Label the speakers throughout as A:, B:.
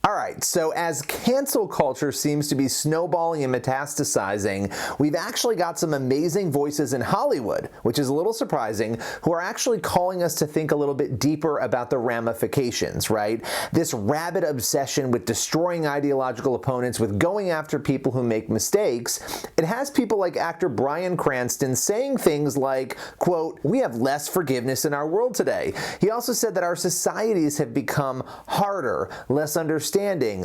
A: All right, so as cancel culture seems to be snowballing and metastasizing, we've actually got some amazing voices in Hollywood, which is a little surprising, who are actually calling us to think a little bit deeper about the ramifications, right? This rabid obsession with destroying ideological opponents, with going after people who make mistakes, it has people like actor Bryan Cranston saying things like, quote, "We have less forgiveness in our world today." He also said that our societies have become harder, less understanding,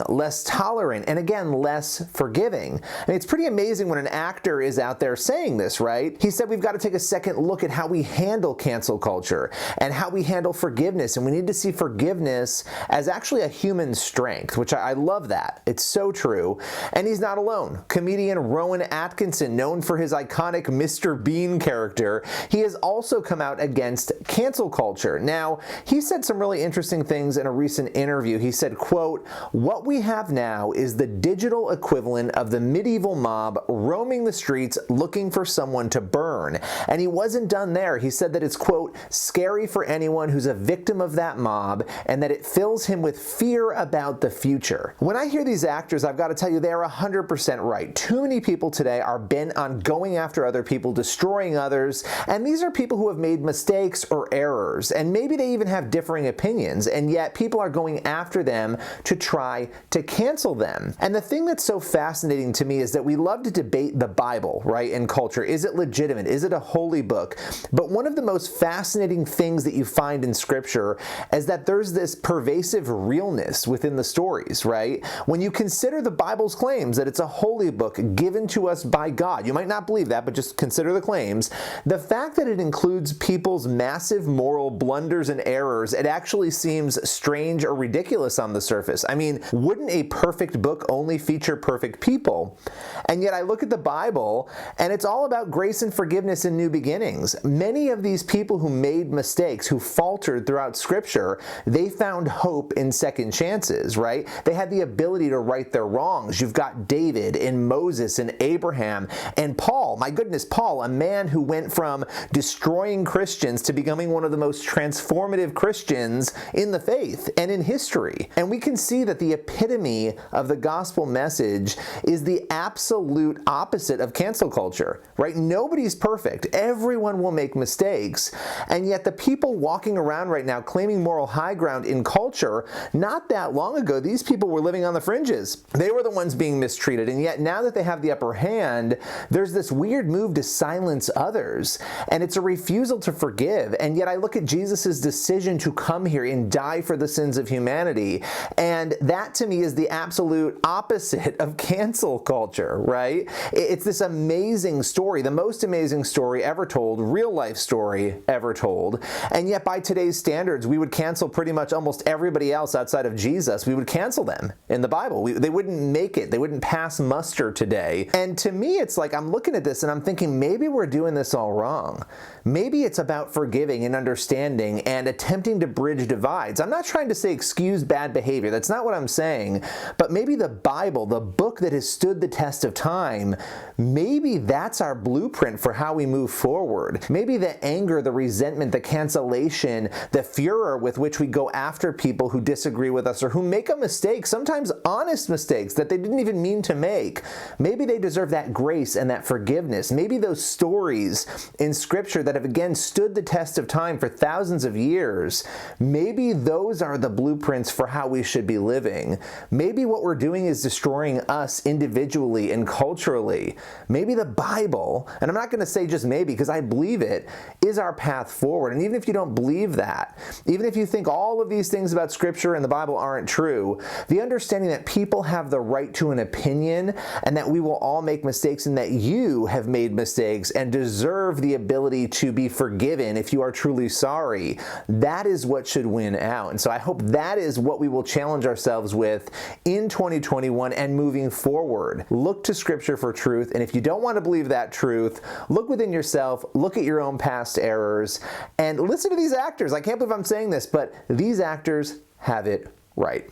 A: less tolerant, and again, less forgiving. I mean, it's pretty amazing when an actor is out there saying this, right? He said we've got to take a second look at how we handle cancel culture and how we handle forgiveness, and we need to see forgiveness as actually a human strength, which I love that. It's so true. And he's not alone. Comedian Rowan Atkinson, known for his iconic Mr. Bean character, he has also come out against cancel culture. Now, he said some really interesting things in a recent interview. He said, quote, "What we have now is the digital equivalent of the medieval mob roaming the streets looking for someone to burn." And he wasn't done there. He said that it's, quote, "scary for anyone who's a victim of that mob, and that it fills him with fear about the future." When I hear these actors, I've got to tell you, they are 100% right. Too many people today are bent on going after other people, destroying others, and these are people who have made mistakes or errors, and maybe they even have differing opinions, and yet people are going after them to try to cancel them. And the thing that's so fascinating to me is that we love to debate the Bible, right, in culture. Is it legitimate? Is it a holy book? But one of the most fascinating things that you find in Scripture is that there's this pervasive realness within the stories, right? When you consider the Bible's claims that it's a holy book given to us by God, you might not believe that, but just consider the claims. The fact that it includes people's massive moral blunders and errors, it actually seems strange or ridiculous on the surface. I mean, wouldn't a perfect book only feature perfect people? And yet I look at the Bible, and it's all about grace and forgiveness and new beginnings. Many of these people who made mistakes, who faltered throughout Scripture, they found hope in second chances, right? They had the ability to right their wrongs. You've got David and Moses and Abraham and Paul. My goodness, Paul, a man who went from destroying Christians to becoming one of the most transformative Christians in the faith and in history. And we can see that the epitome of the gospel message is the absolute opposite of cancel culture, right? Nobody's perfect. Everyone will make mistakes. And yet the people walking around right now claiming moral high ground in culture, not that long ago, these people were living on the fringes. They were the ones being mistreated. And yet now that they have the upper hand, there's this weird move to silence others. And it's a refusal to forgive. And yet I look at Jesus' decision to come here and die for the sins of humanity, and that to me is the absolute opposite of cancel culture, right? It's this amazing story, the most amazing story ever told, real life story ever told. And yet by today's standards, we would cancel pretty much almost everybody else outside of Jesus. We would cancel them in the Bible. They wouldn't make it. They wouldn't pass muster today. And to me, it's like I'm looking at this and I'm thinking maybe we're doing this all wrong. Maybe it's about forgiving and understanding and attempting to bridge divides. I'm not trying to say excuse bad behavior. That's not what I'm saying. But maybe the Bible, the book that has stood the test of time, maybe that's our blueprint for how we move forward. Maybe the anger, the resentment, the cancellation, the furor with which we go after people who disagree with us or who make a mistake, sometimes honest mistakes that they didn't even mean to make. Maybe they deserve that grace and that forgiveness. Maybe those stories in Scripture that have again stood the test of time for thousands of years, maybe those are the blueprints for how we should be living. Maybe what we're doing is destroying us individually and culturally. Maybe the Bible, and I'm not going to say just maybe because I believe it, is our path forward. And even if you don't believe that, even if you think all of these things about Scripture and the Bible aren't true, the understanding that people have the right to an opinion and that we will all make mistakes and that you have made mistakes and deserve the ability to be forgiven if you are truly sorry, that is what should win out. And so I hope that is what we will challenge ourselves with in 2021 and moving forward. Look to Scripture for truth, and if you don't want to believe that truth, look within yourself, look at your own past errors, and listen to these actors. I can't believe I'm saying this, but these actors have it right.